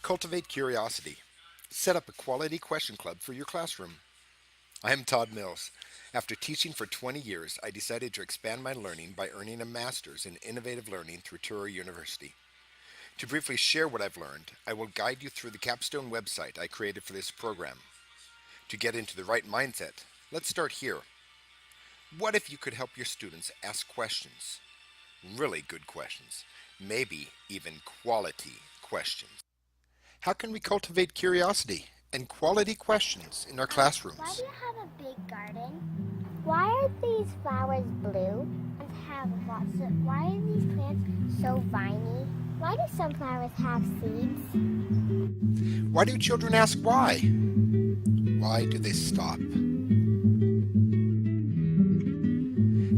Cultivate curiosity. Set up a quality question club for your classroom. I am Todd Mills. After teaching for 20 years, I decided to expand my learning by earning a master's in innovative learning through Touro University. To briefly share what I've learned, I will guide you through the capstone website I created for this program. To get into the right mindset, let's start here. What if you could help your students ask questions? Really good questions. Maybe even quality questions. How can we cultivate curiosity and quality questions in our Why classrooms? do you have a big garden? Why are these flowers blue and have lots of? Why are these plants so viney? Why do some flowers have seeds? Why do children ask why? Why do they stop?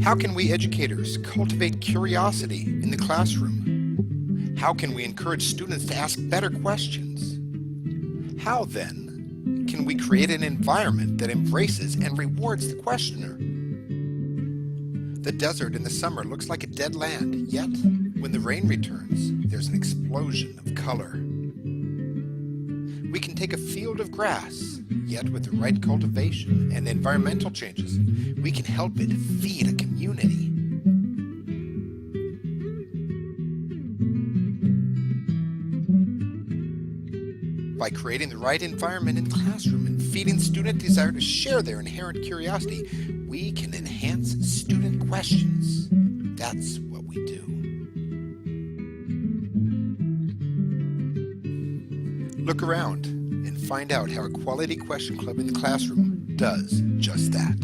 How can we educators cultivate curiosity in the classroom? How can we encourage students to ask better questions? How, then, can we create an environment that embraces and rewards the questioner? The desert in the summer looks like a dead land, yet, when the rain returns, there's an explosion of color. We can take a field of grass, yet with the right cultivation and environmental changes, we can help it feed a community. By creating the right environment in the classroom and feeding student desire to share their inherent curiosity, we can enhance student questions. That's what we do. Look around and find out how a quality question club in the classroom does just that.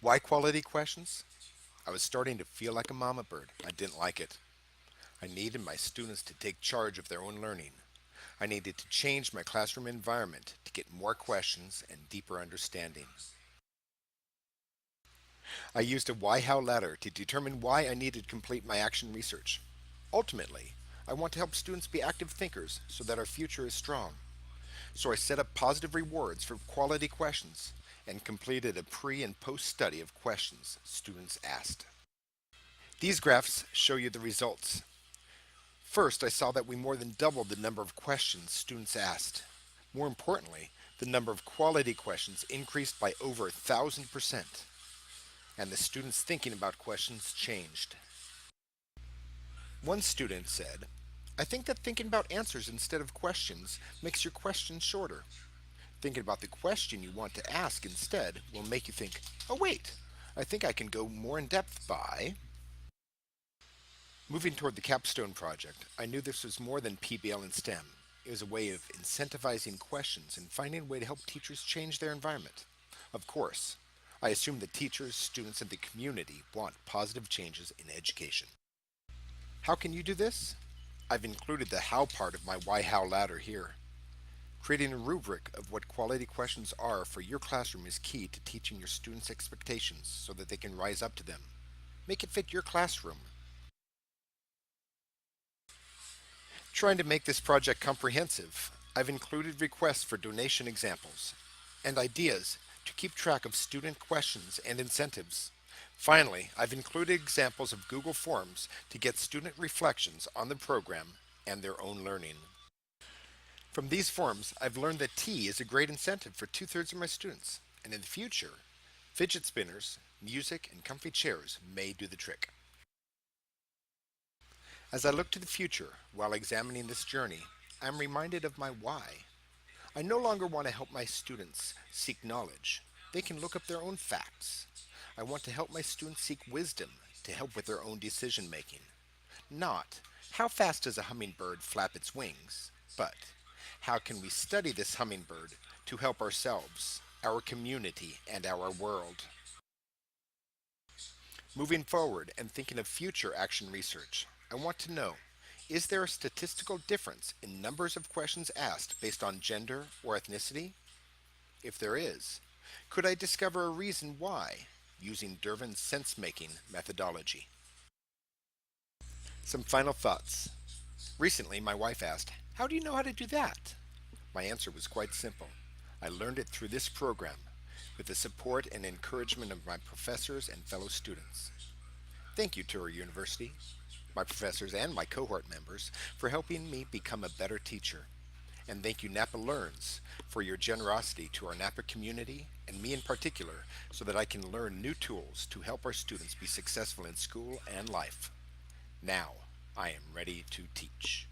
Why quality questions? I was starting to feel like a mama bird. I didn't like it. I needed my students to take charge of their own learning. I needed to change my classroom environment to get more questions and deeper understanding. I used a why-how ladder to determine why I needed to complete my action research. Ultimately, I want to help students be active thinkers so that our future is strong. So I set up positive rewards for quality questions and completed a pre and post study of questions students asked. These graphs show you the results. First, I saw that we more than doubled the number of questions students asked. More importantly, the number of quality questions increased by over 1,000%, and the students thinking about questions changed. One student said, I think that thinking about answers instead of questions makes your questions shorter. Thinking about the question you want to ask instead will make you think, oh wait, I think I can go more in depth by. Moving toward the capstone project, I knew this was more than PBL and STEM. It was a way of incentivizing questions and finding a way to help teachers change their environment. Of course, I assume that teachers, students, and the community want positive changes in education. How can you do this? I've included the how part of my why how ladder here. Creating a rubric of what quality questions are for your classroom is key to teaching your students' expectations so that they can rise up to them. Make it fit your classroom. Trying to make this project comprehensive, I've included requests for donation examples and ideas to keep track of student questions and incentives. Finally, I've included examples of Google Forms to get student reflections on the program and their own learning. From these forms, I've learned that tea is a great incentive for two-thirds of my students, and in the future, fidget spinners, music, and comfy chairs may do the trick. As I look to the future while examining this journey, I am reminded of my why. I no longer want to help my students seek knowledge. They can look up their own facts. I want to help my students seek wisdom to help with their own decision making. Not, how fast does a hummingbird flap its wings, but how can we study this hummingbird to help ourselves, our community, and our world? Moving forward and thinking of future action research, I want to know, is there a statistical difference in numbers of questions asked based on gender or ethnicity? If there is, could I discover a reason why using Dervin's sense-making methodology? Some final thoughts. Recently, my wife asked, how do you know how to do that? My answer was quite simple. I learned it through this program. with the support and encouragement of my professors and fellow students. Thank you, Touro University, my professors, and my cohort members for helping me become a better teacher. And thank you, Napa Learns, for your generosity to our Napa community and me in particular so that I can learn new tools to help our students be successful in school and life. Now, I am ready to teach.